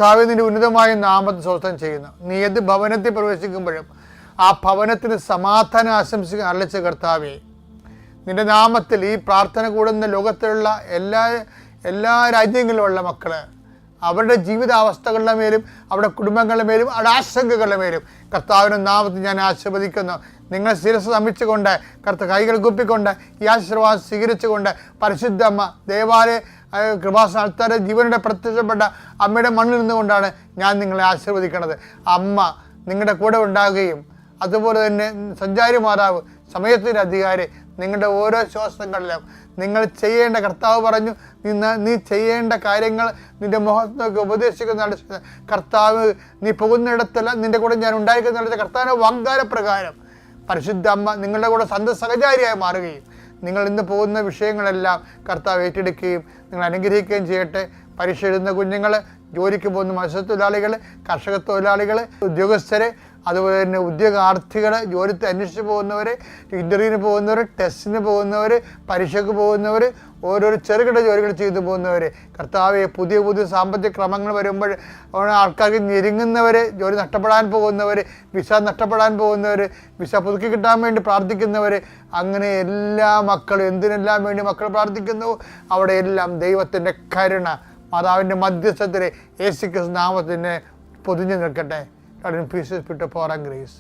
കർത്താവെ, നിന്റെ ഉന്നതമായ നാമത്തെ സ്വസ്ഥം ചെയ്യുന്നു. നീ ഏത് ഭവനത്തിൽ പ്രവേശിക്കുമ്പോഴും ആ ഭവനത്തിന് സമാധാനം ആശംസിക്കാൻ അരളിച്ച കർത്താവെ, നിന്റെ നാമത്തിൽ ഈ പ്രാർത്ഥന കൂടുന്ന ലോകത്തിലുള്ള എല്ലാ രാജ്യങ്ങളിലുമുള്ള മക്കള് അവരുടെ ജീവിതാവസ്ഥകളുടെ മേലും അവരുടെ കുടുംബങ്ങളുടെ മേലും അവരുടെ ആശങ്കകളുടെ മേലും കർത്താവിൻ്റെ നാമത്തിൽ ഞാൻ ആശീർവദിക്കുന്നു. നിങ്ങൾ ശിരസ് നമിച്ചുകൊണ്ട് കൈകൾ കുപ്പിക്കൊണ്ട് ഈ ആശീർവാദം സ്വീകരിച്ചുകൊണ്ട് പരിശുദ്ധ അമ്മ ദേവാലയ കൃപാസ്ഥാനത്താരെ ജീവനുടെ പ്രത്യക്ഷപ്പെട്ട അമ്മയുടെ മണ്ണിൽ നിന്നുകൊണ്ടാണ് ഞാൻ നിങ്ങളെ ആശീർവദിക്കുന്നത്. അമ്മ നിങ്ങളുടെ കൂടെ ഉണ്ടാകുകയും അതുപോലെ തന്നെ സഞ്ചാരി മാതാവ് സമയത്തിൻ്റെ അധികാരി നിങ്ങളുടെ ഓരോ ശ്വാസങ്ങളിലും നിങ്ങൾ ചെയ്യേണ്ട, കർത്താവ് പറഞ്ഞു, നീ ചെയ്യേണ്ട കാര്യങ്ങൾ നിന്റെ മുഖത്തൊക്കെ ഉപദേശിക്കുന്ന കർത്താവ്, നീ പോകുന്നിടത്തല്ല നിന്റെ കൂടെ ഞാൻ ഉണ്ടായിരിക്കുന്ന കർത്താവിൻ്റെ വാഗ്ദാനപ്രകാരം പരിശുദ്ധ അമ്മ നിങ്ങളുടെ കൂടെ സഹചാരിയായി മാറുകയും നിങ്ങൾ ഇന്ന് പോകുന്ന വിഷയങ്ങളെല്ലാം കർത്താവ് ഏറ്റെടുക്കുകയും നിങ്ങൾ അനുഗ്രഹിക്കുകയും ചെയ്യട്ടെ. പരീക്ഷ എഴുതുന്ന കുഞ്ഞുങ്ങൾ, ജോലിക്ക് പോകുന്ന മത്സ്യത്തൊഴിലാളികൾ, കർഷക തൊഴിലാളികൾ, ഉദ്യോഗസ്ഥരെ, അതുപോലെ തന്നെ ഉദ്യോഗാർത്ഥികൾ, ജോലി അന്വേഷിച്ച് പോകുന്നവർ, ഇൻ്റർവ്യൂവിന് പോകുന്നവർ, ടെസ്റ്റിന് പോകുന്നവർ, പരീക്ഷയ്ക്ക് പോകുന്നവർ, ഓരോരോ ചെറുകിട ജോലികൾ ചെയ്തു പോകുന്നവർ, കർത്താവെ പുതിയ സാമ്പത്തിക ക്രമങ്ങൾ വരുമ്പോൾ ആൾക്കാർക്ക് ഞെരുങ്ങുന്നവർ, ജോലി നഷ്ടപ്പെടാൻ പോകുന്നവർ, വിസ നഷ്ടപ്പെടാൻ പോകുന്നവർ, വിസ പുതുക്കി കിട്ടാൻ വേണ്ടി പ്രാർത്ഥിക്കുന്നവർ, അങ്ങനെ എല്ലാ മക്കളും എന്തിനെല്ലാം വേണ്ടി മക്കൾ പ്രാർത്ഥിക്കുന്നു അവിടെ എല്ലാം ദൈവത്തിൻ്റെ കരുണ മാതാവിൻ്റെ മധ്യസ്ഥത്തിലെ യേശുക്രിസ്തു നാമത്തിന് പൊതിഞ്ഞു നിൽക്കട്ടെ. God increases Peter for and grace.